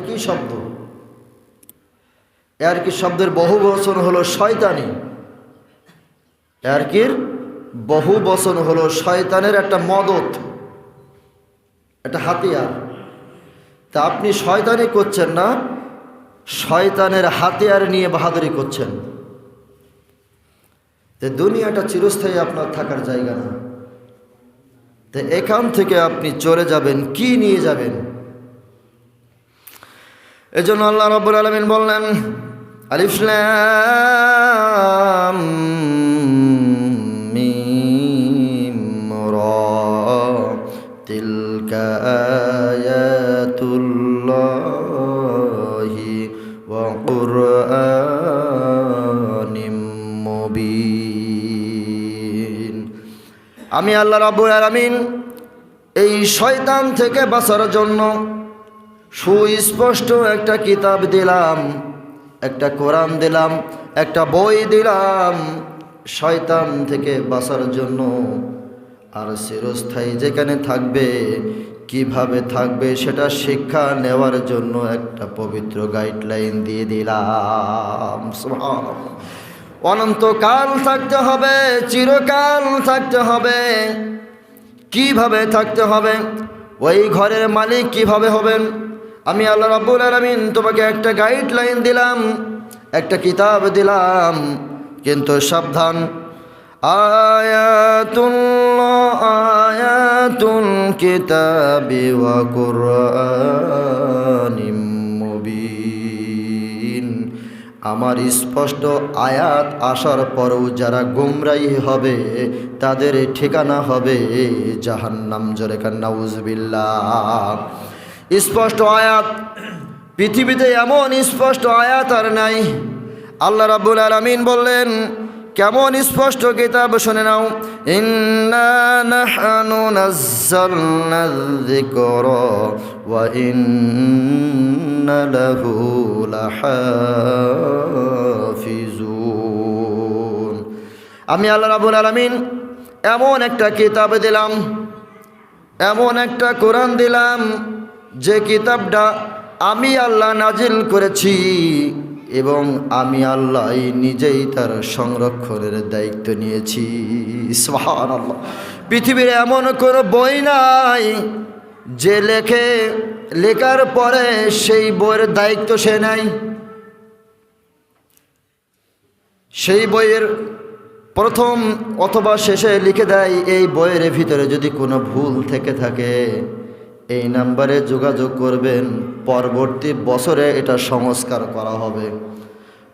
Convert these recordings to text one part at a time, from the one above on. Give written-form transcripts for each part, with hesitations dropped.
কি শব্দ? এর কি শব্দের বহু বচন হলো শয়তানি। এর কি বহু বচন হলো শয়তানের একটা মদত, একটা হাতিয়ার। তা আপনি শয়তানি করছেন না, শয়তানের হাতিয়ার নিয়ে বাহাদুরি করছেন। তো দুনিয়াটা চিরস্থায়ী আপনার থাকার জায়গা না। তো এখান থেকে আপনি চলে যাবেন, কি নিয়ে যাবেন? এজন্য আল্লাহ রাব্বুল আলামিন বললেন, আলিফ লাম মিম রা তিলকা আয়াতুল্লাহি ওয়া কুরআনিম মুবিন। আমি আল্লাহ রাব্বুল আলামিন এই শয়তান থেকে বাঁচার জন্য সুস্পষ্ট একটা কিতাব দিলাম, একটা কোরআন দিলাম, একটা বই দিলাম শয়তান থেকে বাঁচার জন্য। আর চিরস্থায়ী যেখানে থাকবে, কিভাবে থাকবে সেটা শিক্ষা নেওয়ার জন্য একটা পবিত্র গাইডলাইন দিয়ে দিলাম। সুবহানাল্লাহ। অনন্তকাল থাকতে হবে, চিরকাল থাকতে হবে। কিভাবে থাকতে হবে? ওই ঘরের মালিক কিভাবে হবেন? আমি আল্লাহ রাব্বুল আলামিন তোমাকে একটা গাইডলাইন দিলাম, একটা কিতাব দিলাম, কিন্তু সাবধান, আয়াতুল কিতাবি ওয়া কুরআনিম মুবিন। আমার স্পষ্ট আয়াত আসার পরেও যারা গুমরাহী হবে তাদের ঠিকানা হবে জাহান্নাম। জোরে কান নাউজুবিল্লাহ। স্পষ্ট আয়াত পৃথিবীতে এমন স্পষ্ট আয়াত আর নাই। আল্লাহ রাব্বুল আলামিন বললেন, কেমন স্পষ্ট কিতাব শুনে নাও, ইন্না নাহনু নাযালনা যিকরা ওয়া ইন্না লাহু লাহাফিজুন। আমি আল্লাহ রাব্বুল আলামিন এমন একটা কিতাব দিলাম, এমন একটা কোরআন দিলাম, যে কিতাবটা আমি আল্লাহ নাজিল করেছি এবং আমি আল্লাহ নিজেই তার সংরক্ষণের দায়িত্ব নিয়েছি। সুবহানাল্লাহ। পৃথিবীর এমন কোনো বই নাই যে লেখার পরে সেই বইয়ের দায়িত্ব সে নেয়। সেই বইয়ের প্রথম অথবা শেষে লিখে দেয়, এই বইয়ের ভিতরে যদি কোনো ভুল থেকে থাকে এই নাম্বারে যোগাযোগ করবেন, পরবর্তী বছরে এটা সংস্কার করা হবে।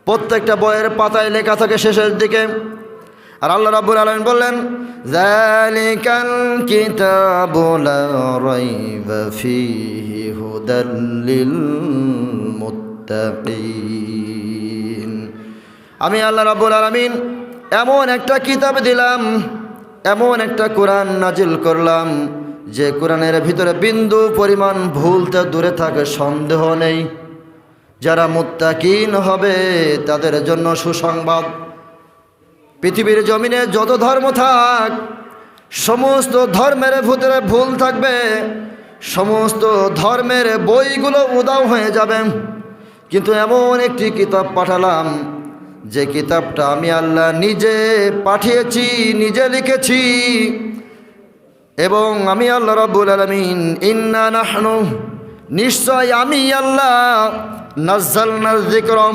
প্রত্যেকটা বইয়ের পাতায় লেখা থাকে শেষের দিকে। আর আল্লাহ রাব্বুল আলামিন বললেন, যালিকাল কিতাবু লা রাইবা ফীহি হুদাল লিল মুত্তাকিন। আমি আল্লাহ রাব্বুল আলামিন এমন একটা কিতাব দিলাম, এমন একটা কোরআন নাজিল করলাম, যে কোরআনের ভিতরে বিন্দু পরিমাণ ভুলতে দূরে থাকে, সন্দেহ নেই। যারা মুত্তাকিন হবে তাদের জন্য সুসংবাদ। পৃথিবীর জমিনে যত ধর্ম থাক, সমস্ত ধর্মের ভিতরে ভুল থাকবে, সমস্ত ধর্মের বইগুলো উধাও হয়ে যাবে, কিন্তু এমন একটি কিতাব পাঠালাম যে কিতাবটা আমি আল্লাহ নিজে পাঠিয়েছি, নিজে লিখেছি। এবং আমি আল্লাহ রাব্বুল আলামিন, ইন্না নাহনু, নিশ্চয় আমি আল্লাহ, নাযালনা যিকরা,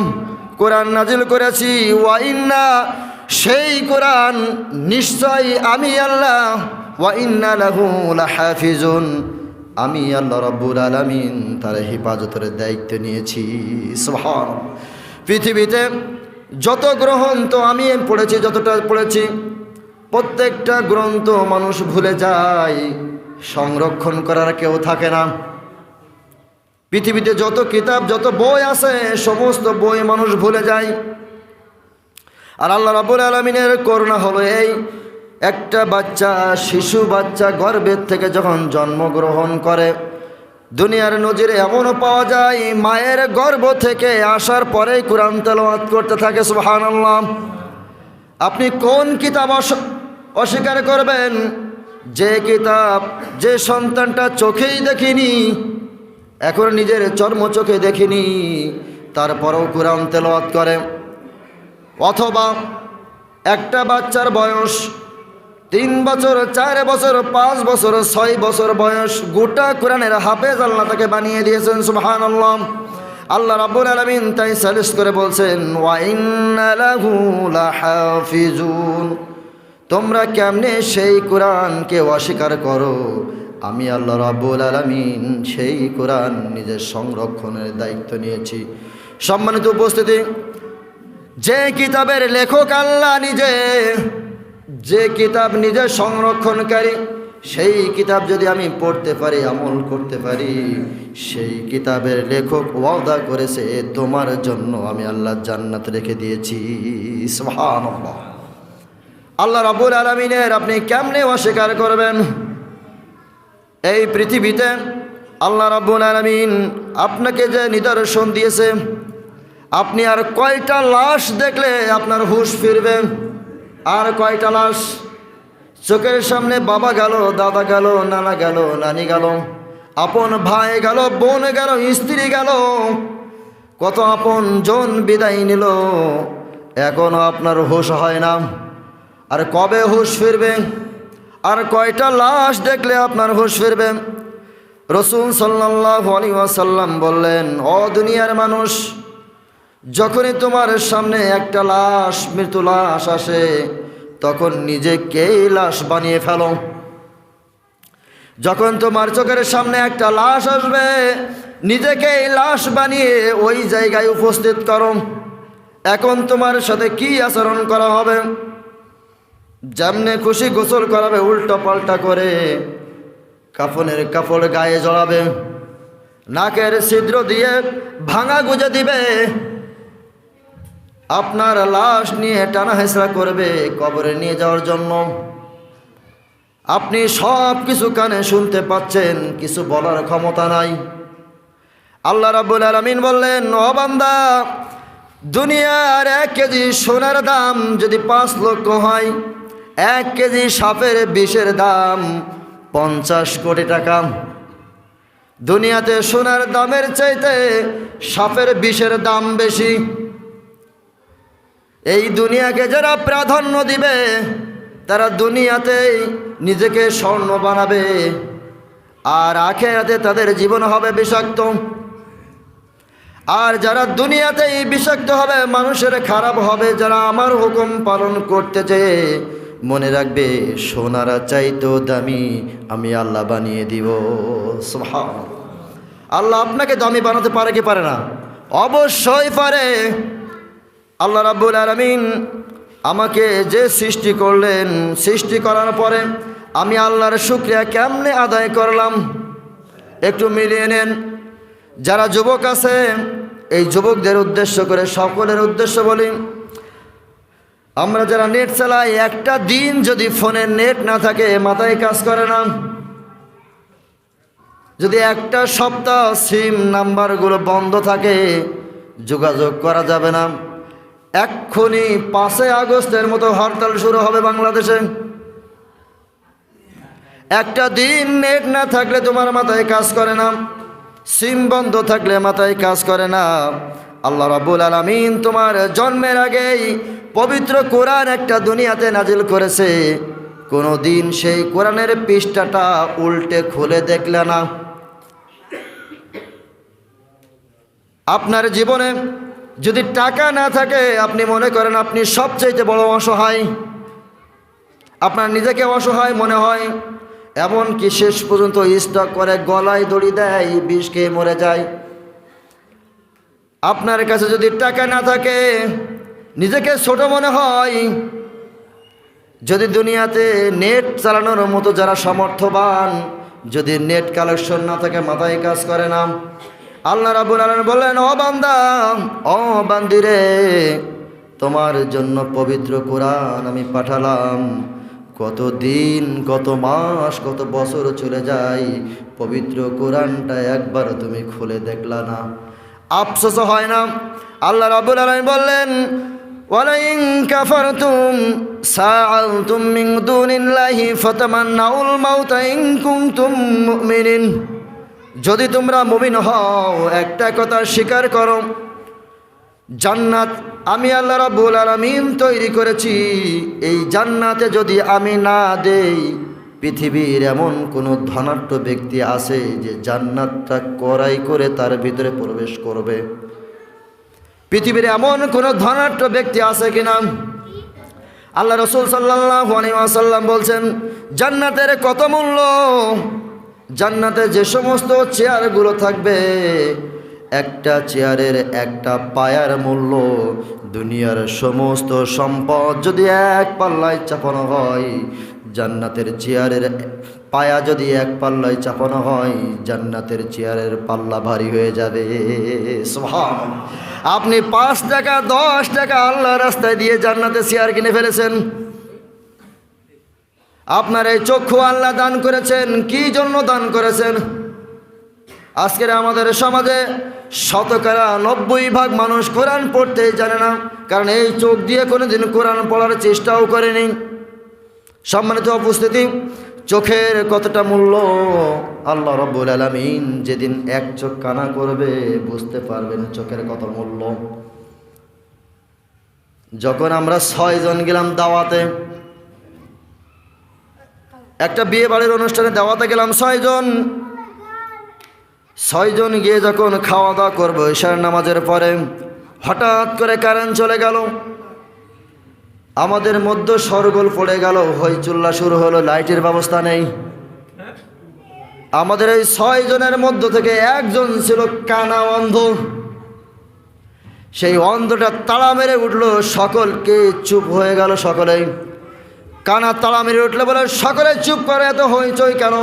কোরআন নাজিল করেছি, ওয়া ইন্না, সেই কোরআন নিশ্চয় আমি আল্লাহ, ওয়া ইন্না লাহু লাহাফিজুন, আমি আল্লাহ রাব্বুল আলামিন তার হেফাজতের দায়িত্ব নিয়েছি। সুবহানাল্লাহ। পৃথিবীতে যত গ্রন্থ আমি পড়েছি, যতটা পড়েছি, প্রত্যেকটা গ্রন্থ মানুষ ভুলে যায়, সংরক্ষণ করার কেউ থাকে না। পৃথিবীতে যত কিতাব, যত বই আছে, সমস্ত বই মানুষ ভুলে যায়। আর আল্লাহ রাব্বুল আলামিনের করুণা হলো এই, একটা বাচ্চা, শিশু বাচ্চা গর্ভের থেকে যখন জন্মগ্রহণ করে, দুনিয়ার নজিরে এমনও পাওয়া যায় মায়ের গর্ভ থেকে আসার পরেই কোরআন তেলাওয়াত করতে থাকে। সুবহানাল্লাহ। আপনি কোন কিতাব অস্বীকার করবেন? যে কিতাব, যে সন্তানটা চোখেই দেখিনি, এখন নিজের চর্মচোখে দেখিনি, তারপরেও কোরআন তেলাওয়াত করে। অথবা একটা বাচ্চার বয়স 3 বছর, 4 বছর, 5 বছর, 6 বছর বয়স, গোটা কোরআনের হাফেজ আল্লাহ তাকে বানিয়ে দিয়েছেন। সুবহানাল্লাহ। আল্লাহ রাব্বুল আলামিন তাই সালিস করে বলছেন, ওয়া ইন্না লাহু লাহাফিজুন। তোমরা কেমনে সেই কোরআনকে অস্বীকার করো? আমি আল্লাহ রাব্বুল আলামিন সেই কোরআন নিজের সংরক্ষণের দায়িত্ব নিয়েছি। সম্মানিত উপস্থিতি, যে কিতাবের লেখক আল্লাহ নিজে, যে কিতাব নিজে সংরক্ষণকারী, সেই কিতাব যদি আমি পড়তে পারি, আমল করতে পারি, সেই কিতাবের লেখক ওয়াদা করেছে তোমার জন্য আমি আল্লাহ জান্নাত রেখে দিয়েছি। সুবহানাল্লাহ। আল্লাহ রাব্বুল আলামিনের আপনি কেমনে অস্বীকার করবেন? এই পৃথিবীতে আল্লাহ রাব্বুল আলামিন আপনাকে যে নিদর্শন দিয়েছে, আপনি আর কয়টা লাশ দেখলে আপনার হুঁশ ফিরবে? আর কয়টা লাশ? চোখের সামনে বাবা গেল, দাদা গেল, নানা গেল, নানি গেল, আপন ভাই গেল, বোন গেল, স্ত্রী গেল, কত আপন জন বিদায় নিল, এখনো আপনার হুঁশ হয় না। আর কবে হুঁশ ফিরবে? আর কয়টা লাশ দেখলে আপনার হুঁশ ফিরবে? রাসূল সাল্লাল্লাহু আলাইহি ওয়াসাল্লাম বললেন, ও দুনিয়ার মানুষ, যখনই তোমার সামনে একটা লাশ, মৃত্যু লাশ আসে, তখন নিজেকেই লাশ বানিয়ে ফেলো। যখন তোমার চোখের সামনে একটা লাশ আসবে, নিজেকেই লাশ বানিয়ে ওই জায়গায় উপস্থিত করো। এখন তোমার সাথে কি আচরণ করা হবে? যেমনে খুশি গোসল করাবে উল্টো পাল্টা করে, কাফনের কাপড় গায়ে জড়াবে, নাকের ছিদ্র দিয়ে ভাঙা গুজে দিবে, আপনার লাশ নিয়ে টানা হেঁচড়া করবে কবরে নিয়ে যাওয়ার জন্য। আপনি সব কিছু কানে শুনতে পাচ্ছেন, কিছু বলার ক্ষমতা নাই। আল্লাহ রাব্বুল আলামিন বললেন, ও বান্দা, দুনিয়ার 1 কেজি সোনার দাম যদি 5 লক্ষ হয়, 1 কেজি সাপের বিষের দাম 50 কোটি টাকা। দুনিয়াতে সোনার দামের চাইতে সাপের বিষের দাম বেশি। এই দুনিয়াকে যারা প্রাধান্য দিবে, তারা দুনিয়াতেই নিজেকে স্বর্ণ বানাবে, আর আখিরাতে তাদের জীবন হবে বিষাক্ত। আর যারা দুনিয়াতেই বিষাক্ত হবে, মানুষের খারাপ হবে, যারা আমার হুকুম পালন করতে চেয়ে, মনে রাখবে সোনার চাইতেও দামি আমি আল্লাহ বানিয়ে দিব। সুবহানাল্লাহ। আল্লাহ আপনাকে দামি বানাতে পারে কি পারে না? অবশ্যই পারে। আল্লাহ রাব্বুল আলামিন আমাকে যে সৃষ্টি করলেন, সৃষ্টি করার পরে আমি আল্লাহর শুকরিয়া কেমনে আদায় করলাম একটু মিলিয়ে নেন। যারা যুবক আছে, এই যুবকদের উদ্দেশ্য করে, সকলের উদ্দেশ্য বলি, আমরা যারা নেট চালাই, একটা দিন যদি ফোনের নেট না থাকে মাথায় কাজ করে না। যদি একটা সপ্তাহ সিম নাম্বারগুলো বন্ধ থাকে, যোগাযোগ করা যাবে না। এক্ষুনি 5 আগস্টের মতো হরতাল শুরু হবে বাংলাদেশে। একটা দিন নেট না থাকলে তোমার মাথায় কাজ করে না, সিম বন্ধ থাকলে মাথায় কাজ করে না। আল্লাহ রাব্বুল আলামিন তোমার জন্মের আগেই পবিত্র কোরআন একটা দুনিয়াতে নাজিল করেছে। কোনো দিন সেই কোরআনের পৃষ্ঠাটা উল্টে খুলে দেখলে না। আপনার জীবনে যদি টাকা না থাকে, আপনি মনে করেন আপনি সবচেয়ে বড় অসহায়, আপনার নিজেকে অসহায় মনে হয়, এমনকি শেষ পর্যন্ত স্টক করে গলায় দড়ি দেয়, বিষ খেয়ে মরে যায়। আপনার কাছে যদি টাকা না থাকে, নিজেকে ছোট মনে হয়। যদি দুনিয়াতে নেট চালানোর মতো যারা সামর্থ্যবান, যদি নেট কালেকশন না থাকে, মাথায় কাজ করে না। আল্লাহ রাব্বুল আলামিন বললেন, ও বান্দা, ও বান্দিরে, তোমার জন্য পবিত্র কোরআন আমি পাঠালাম। কত দিন, কত মাস, কত বছর চলে যায়, পবিত্র কোরআনটা একবার তুমি খুলে দেখলা না। আফসোস হয় না? আল্লাহ রাব্বুল আলামিন বললেন, ওয়ালাইন কাফারতুম সাআলতুম মিন দুনিল্লাহি ফাতামান্নাউল মাউতা ইন কুনতুম মুমিনিন। যদি তোমরা মুমিন হও একটা কথা স্বীকার করো, জান্নাত আমি আল্লাহ রাব্বুল আলামিন তৈরি করেছি। এই জান্নাতে যদি আমি না দেই, পৃথিবীর এমন কোনো ধনাঢ্য ব্যক্তি আছে যে জান্নাতটা ক্রয় করে তার ভিতরে প্রবেশ করবে? পৃথিবীর এমন কোনো ধনাঢ্য ব্যক্তি আছে কিনা? আল্লাহ রাসূল সাল্লাল্লাহু আলাইহি ওয়াসাল্লাম বলছেন, জান্নাতের কত মূল্য! জান্নাতে যে সমস্ত চেয়ারগুলো থাকবে, একটা চেয়ারের একটা পায়ার মূল্য দুনিয়ার সমস্ত সম্পদ যদি এক পাল্লায় চাপানো হয়, জান্নাতের চেয়ারের পায়া যদি এক পাল্লায় চাপানো হয়, জান্নাতের চেয়ারের পাল্লা ভারী হয়ে যাবে। সুবহানাল্লাহ। আপনি 5 টাকা 10 টাকা আল্লাহর রাস্তায় দিয়ে জান্নাতে চেয়ার কিনে ফেলেছেন। আপনার এই চক্ষু আল্লাহ দান করেছেন, কি জন্য দান করেছেন? আজকের আমাদের সমাজে 90% মানুষ কোরআন পড়তে জানে না, কারণ এই চোখ দিয়ে কোনোদিন কোরআন পড়ার চেষ্টাও করেনি। সম্মানিত উপস্থিতি, চোখের কতটা মূল্য আল্লাহ রাব্বুল আলামিন যেদিন এক চোখ কানা করবে বুঝতে পারবেন চোখের কত মূল্য। যখন আমরা 6 জন গেলাম দাওয়াতে, একটা বিয়ে বাড়ির অনুষ্ঠানে দাওয়াতে গেলাম 6 জন গিয়ে যখন খাওয়া দাওয়া করবো ঈশার নামাজের পরে, হঠাৎ করে কারেন্ট চলে গেল। আমাদের মধ্যে শোরগোল পড়ে গেল, হইচুল্লা শুরু হলো, লাইটের ব্যবস্থা নেই। আমাদের এই 6 জনের মধ্য থেকে একজন ছিল কানা অন্ধ। সেই অন্ধটা তাড়া মেরে উঠলো, সকলকে চুপ হয়ে গেল। সকলেই কানা তাড়া মেরে উঠলে বলে, সকলে চুপ করে, এত হইচই কেন?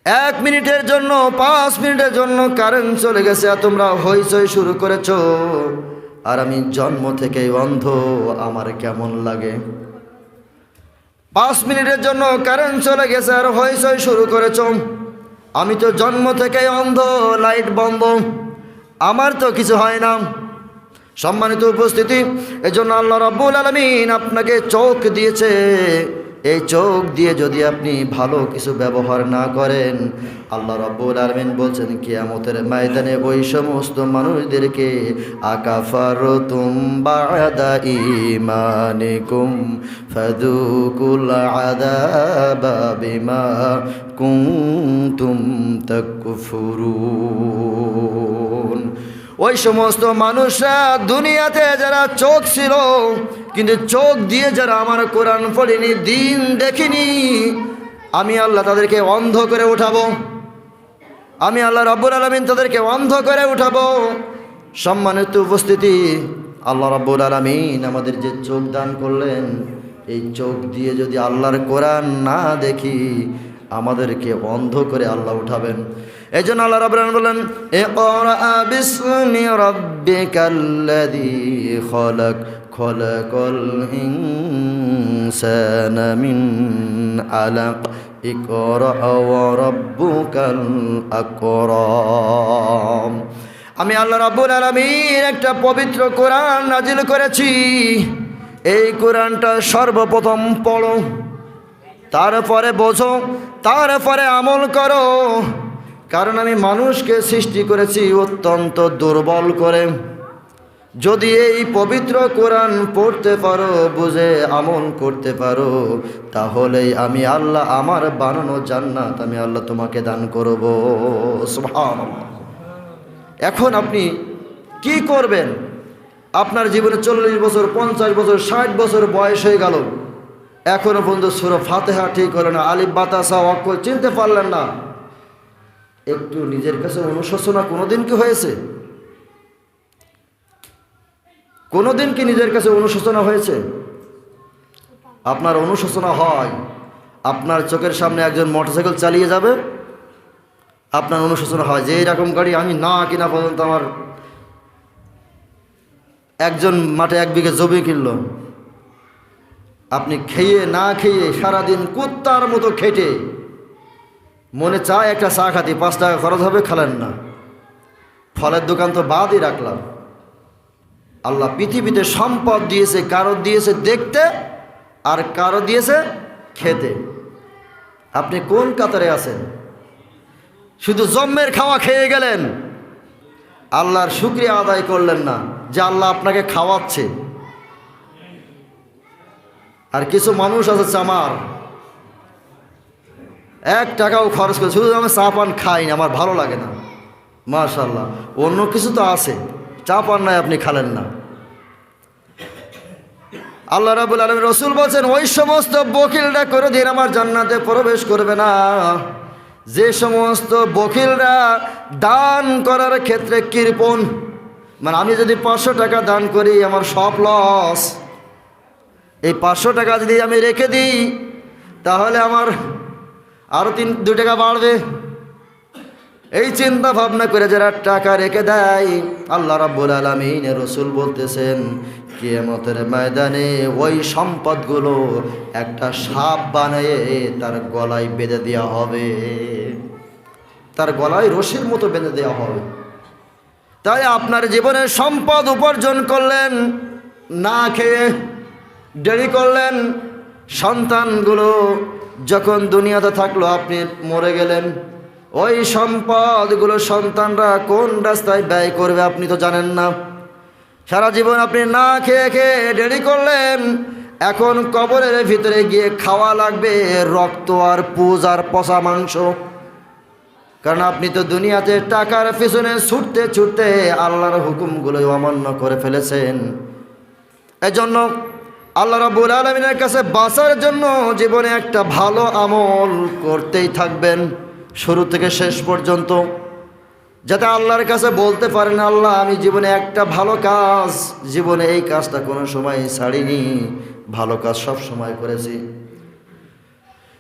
1 মিনিটের জন্য 5 মিনিটের জন্য কারেন্ট চলে গেছে, আর তোমরা হইচই শুরু করেছ। আর আমি জন্ম থেকেই অন্ধ, আমার কেমন লাগে? 5 মিনিটের জন্য কারেন্ট চলে গেছে আর হইচই শুরু করেছ। আমি তো জন্ম থেকেই অন্ধ, লাইট বন্ধ, আমার তো কিছু হয় না। সম্মানিত উপস্থিতি, এজন্য আল্লাহ রাব্বুল আলামিন আপনাকে চোখ দিয়েছে। এই চোখ দিয়ে যদি আপনি ভালো কিছু ব্যবহার না করেন, আল্লাহ রাব্বুল আলামিন বলছেন কিয়ামতের ময়দানে ওই সমস্ত মানুষদেরকে আকাফারতুম বা'দা ঈমানিকুম ফাযুকুল আযাবা বিমা কুনতুম তাকফুরুন। ওই সমস্ত মানুষরা দুনিয়াতে যারা চোখ ছিল, কিন্তু চোখ দিয়ে যারা আমার কোরআন পড়েনি, দিন দেখিনি, আমি আল্লাহ তাদেরকে অন্ধ করে উঠাবো। আমি আল্লাহ রাব্বুল আলামিন তাদেরকে অন্ধ করে উঠাবো। সম্মানিত উপস্থিতি, আল্লাহ রাব্বুল আলামিন আমাদের যে চোখ দান করলেন, এই চোখ দিয়ে যদি আল্লাহর কোরআন না দেখি, আমাদেরকে অন্ধ করে আল্লাহ উঠাবেন। এই জন্য আল্লাহ রাব্বুল আলামিন বলেন, ইকরা বিসমি রাব্বিকাল্লাযী খলাক খলাকাল ইনসানা মিন আলাক ইকরা ওয়া রাব্বুকাল আকরাম। আমি আল্লাহ রাব্বুল আলামিন একটা পবিত্র কোরআন নাজিল করেছি। এই কোরআনটা সর্বপ্রথম পড়ো, তারপরে বোঝো, তারপরে আমল করো। কারণ আমি মানুষকে সৃষ্টি করেছি অত্যন্ত দুর্বল করে। যদি এই পবিত্র কোরআন পড়তে পারো, বুঝে আমল করতে পারো, তাহলেই আমি আল্লাহ আমার বানানো জান্নাত আমি আল্লাহ তোমাকে দান করব। সুবহানাল্লাহ। এখন আপনি কি করবেন? আপনার জীবনে 40 বছর, 50 বছর, 60 বছর বয়স হয়ে গেল, এখনো পর্যন্ত সূরা ফাতিহা ঠিক হলো না, আলিফ বাতাসা অক্ষর চিনতে পারলেন না। একটু নিজের কাছে অনুশোচনা কোনোদিন কি হয়েছে? কোনোদিন কি নিজের কাছে অনুশোচনা হয়েছে? আপনার অনুশোচনা হয়, আপনার চোখের সামনে একজন মোটরসাইকেল চালিয়ে যাবে, আপনার অনুশোচনা হয় যে এরকম গাড়ি আমি না কিনা পর্যন্ত আমার একজন মাঠে 1 বিঘা জমি কিনলো। আপনি খেয়ে না খেয়ে সারাদিন কুত্তার মতো খেটে মনে চায় একটা চা খাতি, 5 টাকা খরচ হবে, খেলেন না। ফলের দোকান তো বাদই রাখলাম। আল্লাহ পৃথিবীতে সম্পদ দিয়েছে, কারো দিয়েছে দেখতে আর কারো দিয়েছে খেতে। আপনি কোন কাতারে আছেন? শুধু জম্মের খাওয়া খেয়ে গেলেন, আল্লাহর শুকরিয়া আদায় করলেন না যে আল্লাহ আপনাকে খাওয়াচ্ছে। আর কিছু মানুষ আছে চামার, 1 টাকাও খরচ করে, শুধু আমি চা পান খাই না, আমার ভালো লাগে না। মাশাআল্লাহ, অন্য কিছু তো আছে, চা পান নাই আপনি খালেন না। আল্লাহ রাব্বুল আলামিন, রাসূল বলছেন, ওই সমস্ত বখিলরা কোনোদিন আমার জান্নাতে প্রবেশ করবে না, যে সমস্ত বখিলরা দান করার ক্ষেত্রে কৃপণ। মানে আমি যদি 500 টাকা দান করি, আমার সব লস। এই 500 টাকা যদি আমি রেখে দিই, তাহলে আমার আরও 2 টাকা বাড়বে। এই চিন্তা ভাবনা করে যারা টাকা রেখে দেয়, আল্লাহ রাব্বুল আলামিন রাসূল বলতেছেন, কিয়ামতের ময়দানে ওই সম্পদগুলো একটা সাপ বানিয়ে তার গলায় বেঁধে দেওয়া হবে, তার গলায় রশির মতো বেঁধে দেওয়া হবে। তাই আপনার জীবনে সম্পদ উপার্জন করলেন, না খেয়ে দেরি করলেন, সন্তানগুলো যখন দুনিয়াতে থাকলো, আপনি মরে গেলেন, ওই সম্পদগুলো সন্তানরা কোন রাস্তায় ব্যয় করবে আপনি তো জানেন না। সারা জীবন আপনি না খেয়ে খেয়ে দেরি করলেন, এখন কবরের ভিতরে গিয়ে খাওয়া লাগবে রক্ত আর পুজ আর পচা মাংস। কারণ আপনি তো দুনিয়াতে টাকার পিছনে ছুটতে ছুটতে আল্লাহর হুকুমগুলো অমান্য করে ফেলেছেন। এজন্য আল্লাহ রাব্বুল আলামিনের কাছে বাঁচার জন্য জীবনে একটা ভালো আমল করতেই থাকবেন, শুরু থেকে শেষ পর্যন্ত, যাতে আল্লাহর কাছে বলতে পারেন, আল্লাহ আমি জীবনে একটা ভালো কাজ, জীবনে এই কাজটা কোনো সময় ছাড়িনি, ভালো কাজ সব সময় করেছি।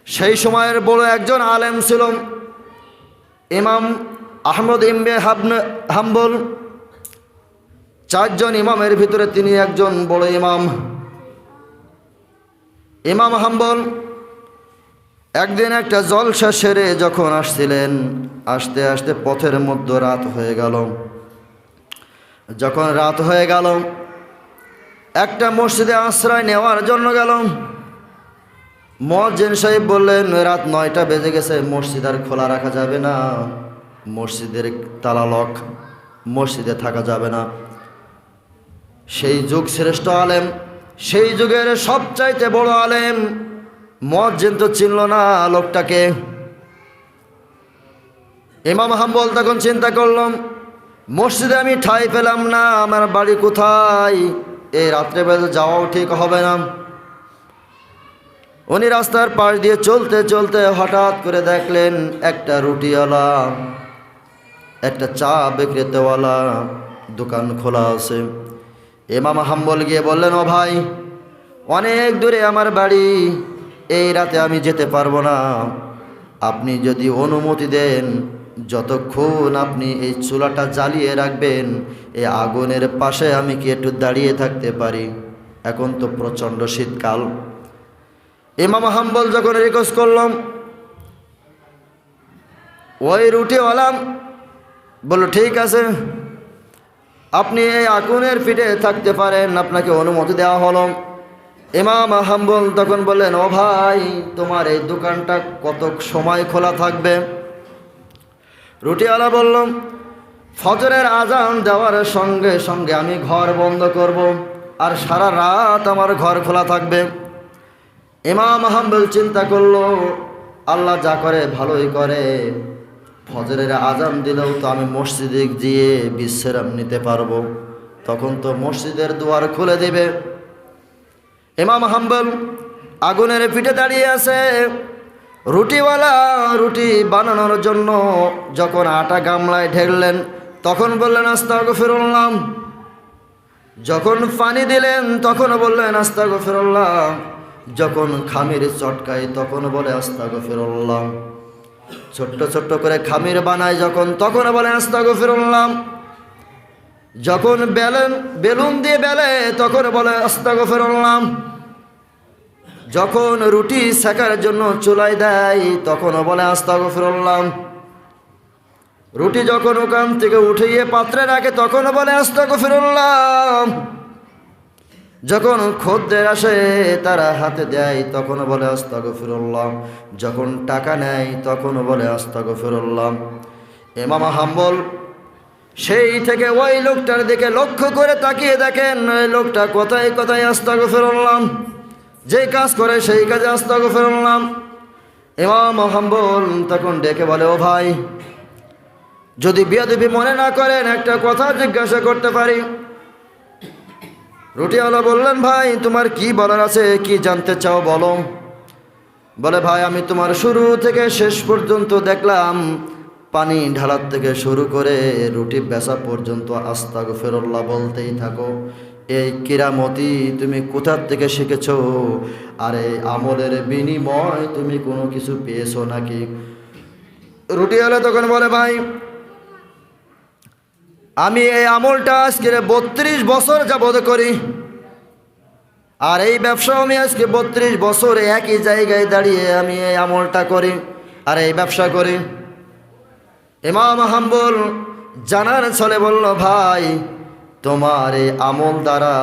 সেই সময়ের বড় একজন আলেম ছিল ইমাম আহমদ ইবনে হাম্বল। 4 জন ইমামের ভিতরে তিনি একজন বড় ইমাম। ইমাম হাম্বল একদিন একটা জলসা সেরে যখন আসছিলেন, আসতে আসতে পথের মধ্যে রাত হয়ে গেল। যখন রাত হয়ে গেল, একটা মসজিদে আশ্রয় নেওয়ার জন্য গেল। মুয়াজ্জিন সাহেব বললেন, রাত 9টা বেজে গেছে, মসজিদ আর খোলা রাখা যাবে না, মসজিদের তালা লক, মসজিদে থাকা যাবে না। সেই যুগ শ্রেষ্ঠ আলেম, সেই যুগের সবচাইতে বড় আলেম, মুয়াজ্জিন তো চিনল না লোকটাকে। ইমাম হাম্বল তখন চিন্তা করলাম, মসজিদে আমি ঠাঁই পেলাম না, আমার বাড়ি কোথায়, এই রাত্রে বেলা যাওয়াও ঠিক হবে না। উনি রাস্তার পাশ দিয়ে চলতে চলতে হঠাৎ করে দেখলেন একটা রুটিওয়ালা, একটা চা বিক্রেতাওয়ালা দোকান খোলা আছে। ইমাম হাম্বল গিয়ে বললেন, ও ভাই, অনেক দূরে আমার বাড়ি, এই রাতে আমি যেতে পারবো না, আপনি যদি অনুমতি দেন, যতক্ষণ আপনি এই চুলাটা জ্বালিয়ে রাখবেন, এই আগুনের পাশে আমি কি একটু দাঁড়িয়ে থাকতে পারি, এখন তো প্রচণ্ড শীতকাল। ইমাম হাম্বল যখন রিকোয়েস্ট করলাম, ওই রুটিওয়ালা বলল, ঠিক আছে, আপনি এই আগুনের পিঠে থাকতে পারেন, আপনাকে অনুমতি দেওয়া হলো। ইমাম হাম্বল তখন বললেন, ও ভাই, তোমার এই দোকানটা কত সময় খোলা থাকবে? রুটিওয়ালা বলল, ফজরের আজান দেওয়ার সঙ্গে সঙ্গে আমি ঘর বন্ধ করব, আর সারা রাত আমার ঘর খোলা থাকবে। ইমাম হাম্বল চিন্তা করলো, আল্লাহ যা করে ভালোই করে, ফজরের আজান দিলেও তো আমি মসজিদে গিয়ে বিশ্রাম নিতে পারবো, তখন তো মসজিদের দুয়ার খুলে দেবে। ইমাম হাম্বল আগুনের পিঠে দাঁড়িয়ে আছে। রুটিওয়ালা রুটি বানানোর জন্য যখন আটা গামলায় ঢেললেন, তখন বললেন, আস্তাগফিরুল্লাহ। যখন পানি দিলেন, তখন বললেন, আস্তাগফিরুল্লাহ। যখন খামির চটকায়, তখন বলে, আস্তাগফিরুল্লাহ। ছোট্ট ছোট্ট করে খামির বানায় যখন, তখন বলে, আস্তাগফিরুল্লাহ। যখন বেলুন দিয়ে বেলে, তখন বলে, আস্তাগফিরুল্লাহ। যখন রুটি সেকার জন্য চুলায় দেয়, তখন বলে, আস্তাগফিরুল্লাহ। রুটি যখন ওখান থেকে উঠিয়ে পাত্রে রাখে, তখন বলে, আস্তাগফিরুল্লাহ। যখন খদ্দের আসে তারা হাতে দেয় তখন বলে আস্তাগফিরুল্লাহ, যখন টাকা নেয় তখন বলে আস্তাগফিরুল্লাহ। ইমাম হাম্বল সেই থেকে ওই লোকটার দিকে লক্ষ্য করে তাকিয়ে দেখেন ওই লোকটা কোথায় কোথায় আস্তাগফিরুল্লাহ, যে কাজ করে সেই কাজে আস্তাগফিরুল্লাহ। ইমাম হাম্বল তখন ডেকে বলে, ও ভাই, যদি বেয়াদবি মনে না করেন একটা কথা জিজ্ঞাসা করতে পারি? রুটিওয়ালা বললেন, ভাই তোমার কি বলার আছে, কি জানতে চাও বলো। বলে, ভাই আমি তোমার শুরু থেকে শেষ পর্যন্ত দেখলাম, পানি ঢালার থেকে শুরু করে রুটি বেচা পর্যন্ত আস্তাগফিরুল্লাহ বলতেই থাকো। এই কিরামতি তুমি কোথার থেকে শিখেছো? আর এই আমলের বিনিময় তুমি কোনো কিছু পেয়েছো নাকি? রুটিওয়ালা তখন বলে, ভাই আমি এই আমলটা আজকে 32 বছর যাবত করি, আর এই ব্যবসা আমি আজকে 32 বছর একই জায়গায় দাঁড়িয়ে আমি এই আমলটা করি আর এই ব্যবসা করি। ইমাম হাম্বল জানার ছলে বলল, ভাই তোমার এই আমল দ্বারা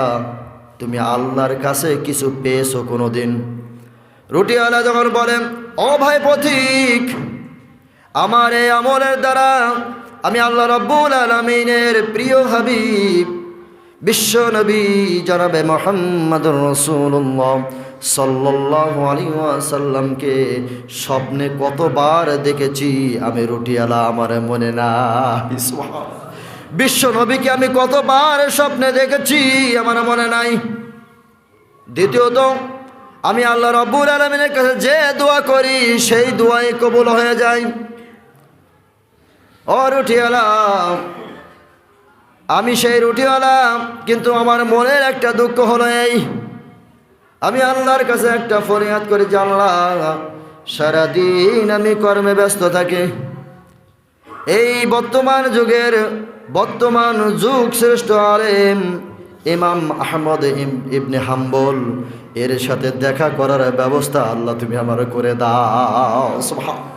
তুমি আল্লাহর কাছে কিছু পেয়েছো কোনো দিন? রুটিওয়ালা যখন বলেন, ও ভাই পথিক, আমার এই আমলের দ্বারা আমি আল্লাহ রাব্বুল আলামিনের প্রিয় হাবিব বিশ্ব নবী জনাবে মুহাম্মদুর রাসূলুল্লাহ সাল্লাল্লাহু আলাইহি ওয়াসাল্লামকে স্বপ্নে কতবার দেখেছি আমি রুটিওয়ালা আমার মনে নাই। সুবহানাল্লাহ। বিশ্ব নবীকে আমি কতবার স্বপ্নে দেখেছি আমার মনে নাই। দ্বিতীয়ত, আমি আল্লাহ রাব্বুল আলামিনের কাছে যে দোয়া করি সেই দোয়াই কবুল হয়ে যায়। ও রুটিওয়ালা, আমি সেই রুটিওয়ালা, কিন্তু আমার মনের একটা দুঃখ হলো এই, আমি আল্লাহর কাছে একটা ফরিয়াদ করি যে আল্লাহ, সারাদিন আমি কর্মে ব্যস্ত থাকি। এই বর্তমান যুগ শ্রেষ্ঠ আলেম ইমাম আহমদ ইবনে হাম্বল এর সাথে দেখা করার ব্যবস্থা আল্লাহ তুমি আমার করে দাও। সুবহানাল্লাহ।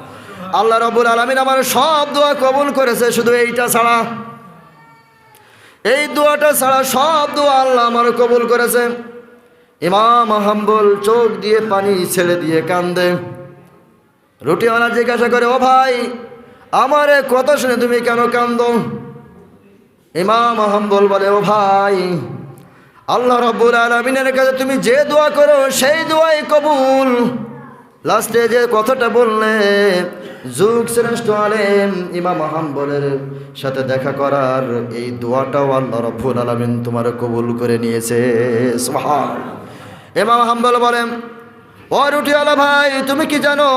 আল্লাহ রাব্বুল আলামিন আমার সব দোয়া কবুল করেছে, শুধু এইটা ছাড়া, এই দোয়াটা ছাড়া সব দোয়া আল্লাহ আমার কবুল করেছে। ইমাম হাম্বল চোখ দিয়ে পানি ছেড়ে দিয়ে কান্দে। রুটিওয়ালা জিজ্ঞাসা করে, ও ভাই আমার কথা শুনে তুমি কেন কান্দো? ইমাম হাম্বল বলে, ও ভাই আল্লাহ রাব্বুল আলামিনের কাছে তুমি যে দোয়া করো সেই দোয়াই কবুল। লাস্টে যে কথাটা বললে, যুগ শ্রেষ্ঠ আলেম ইমাম হাম্বলের সাথে দেখা করার এই দোয়াটাও আল্লাহ রাব্বুল আলামিন তোমার কবুল করে নিয়েছে। সুবহানাল্লাহ। ইমাম হাম্বল বলেন, ও রুটিওয়ালা ভাই, তুমি কি জানো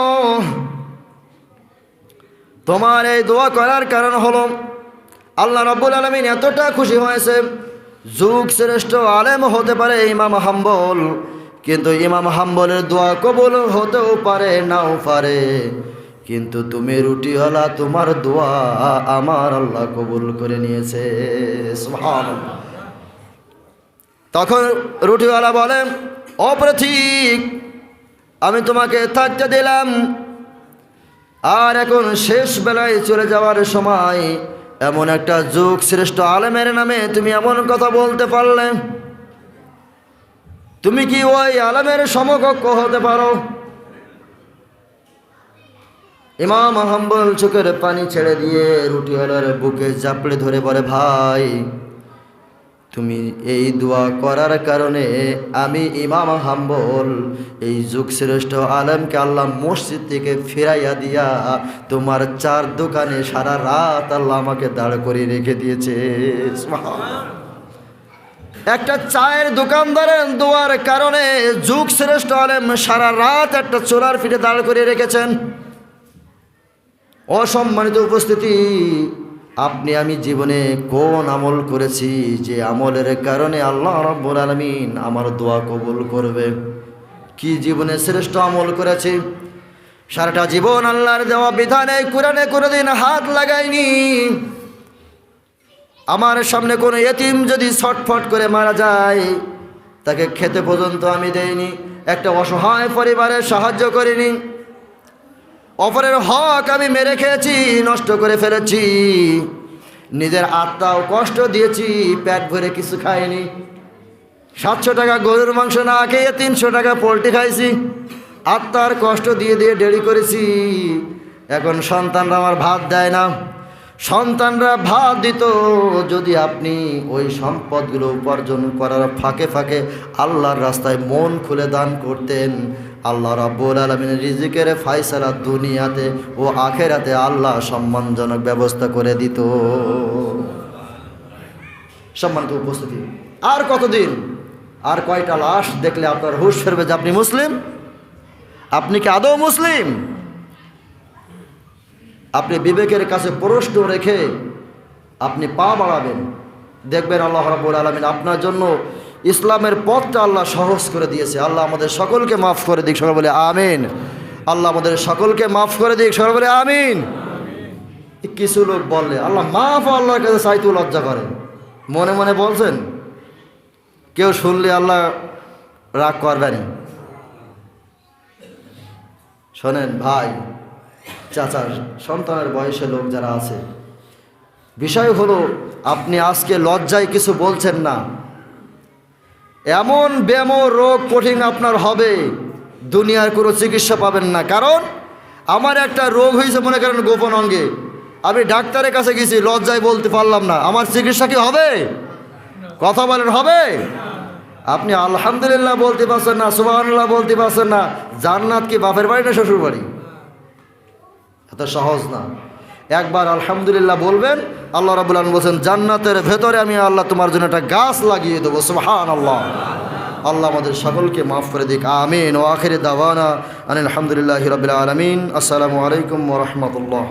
তোমার এই দোয়া করার কারণ হলো আল্লাহ রাব্বুল আলামিন এতটা খুশি হয়েছে। যুগ শ্রেষ্ঠ আলেম হতে পারে ইমাম হাম্বল, কিন্তু ইমাম হাম্বলের দোয়া কবুল হতেও পারে নাও পারে, কিন্তু তুমি রুটিওয়ালা, তোমার দোয়া আমার আল্লাহ কবুল করে নিয়েছে। সুবহানাল্লাহ। তখন রুটিওয়ালা বলে, ও পথিক, আমি তোমাকে থাকতে দিলাম, আর এখন শেষ বেলায় চলে যাওয়ার সময় এমন একটা যুগ শ্রেষ্ঠ আলেমের নামে তুমি এমন কথা বলতে পারলে, তুমি কি ওই আলেমের সমকক্ষ হতে পারো? ইমাম হাম্বল চোখের পানি ছেড়ে দিয়ে রুটিওয়ালার বুকে চাপড়ে ধরে বলে, ভাই তুমি এই দোয়া করার কারণে আমি ইমাম হাম্বল এই যুগ শ্রেষ্ঠ আলেমকে আল্লাহ মসজিদ থেকে ফিরাইয়া দিয়া তোমার চার দোকানে সারা রাত আল্লাহ আমাকে দাঁড় করে রেখে দিয়েছে। একটা চায়ের দোকানদারের দোয়ার কারণে যুগ শ্রেষ্ঠ আলেম সারা রাত একটা চোরার ফিরে দাঁড় করে রেখেছেন। অসম্মানিত উপস্থিতি, আপনি আমি জীবনে কোন আমল করেছি যে আমলের কারণে আল্লাহ রাব্বুল আলামিন আমার দোয়া কবুল করবে? কি জীবনে শ্রেষ্ঠ আমল করেছি? সারাটা জীবন আল্লাহর দেওয়া বিধানে কোরআনে কোনোদিন হাত লাগাইনি। আমার সামনে কোনো এতিম যদি ছটফট করে মারা যায় তাকে খেতে পর্যন্ত আমি দেইনি। একটা অসহায় পরিবারের সাহায্য করিনি। অপরের হক আমি মেরে খেয়েছি, নষ্ট করে ফেলেছি। নিজের আত্মাও কষ্ট দিয়েছি, পেট ভরে কিছু খাইনি। 700 টাকা গরুর মাংস না খেয়ে 300 টাকা পোলট্রি খাইছি, আত্মার কষ্ট দিয়ে দিয়ে দেরি করেছি। এখন সন্তানরা আমার ভাত দেয় না। সন্তানরা ভাত দিত যদি আপনি ওই সম্পদগুলো উপার্জন করার ফাঁকে ফাঁকে আল্লাহর রাস্তায় মন খুলে দান করতেন, আল্লাহ রাব্বুল আলামিনের রিজিকের ফায়সালা দুনিয়াতে ও আখেরাতে আল্লাহ সম্মানজনক ব্যবস্থা করে দিত। সম্মানিত উপস্থিতি, আর কতদিন, আর কয়টা লাশ দেখলে আপনার হুঁশ ফিরবে যে আপনি মুসলিম? আপনি কি আদৌ মুসলিম? আপনি বিবেকের কাছে প্রশ্ন রেখে আপনি পা বাড়াবেন, দেখবেন আল্লাহ রাব্বুল আলামিন আপনার জন্য ইসলামের পথটা আল্লাহ সহজ করে দিয়েছে। আল্লাহ আমাদের সকলকে মাফ করে দিক, সবাই বলে আমিন। আল্লাহ আমাদের সকলকে মাফ করে দিক, সবাই বলে আমিন। কিছু লোক বললে আল্লাহ মাফ, আল্লাহর কাছে চাইতে লজ্জা করে, মনে মনে বলছেন। কেউ শুনলে আল্লাহ রাগ করবেন। শোনেন ভাই, চাচা, সন্তানের বয়সে লোক যারা আছে, বিষয় হলো আপনি আজকে লজ্জায় কিছু বলছেন না, এমন ব্যামো রোগ কঠিন আপনার হবে, দুনিয়ার কোনো চিকিৎসা পাবেন না। কারণ আমার একটা রোগ হয়েছে মনে করেন গোপন অঙ্গে, আমি ডাক্তারের কাছে গেছি, লজ্জায় বলতে পারলাম না, আমার চিকিৎসা কি হবে? কথা বলেন, হবে? আপনি আলহামদুলিল্লাহ বলতে পারছেন না, সুবহানাল্লাহ বলতে পারছেন না, জান্নাত কি বাপের বাড়ি না শ্বশুর বাড়ি? এত সহজ না। একবার আলহামদুলিল্লাহ বলবেন, আল্লাহ রাব্বুল আলামিন বলেন জান্নাতের ভেতরে আমি আল্লাহ তোমার জন্য একটা গাছ লাগিয়ে দেবো। সুবহানাল্লাহ। আল্লাহ আমাদের সকলকে মাফ করে দিক, আমিন। ও আখিরি দাওয়ানা আনিল হামদুলিল্লাহি রাব্বিল আলামিন। আসসালামু আলাইকুম ওয়া রাহমাতুল্লাহ।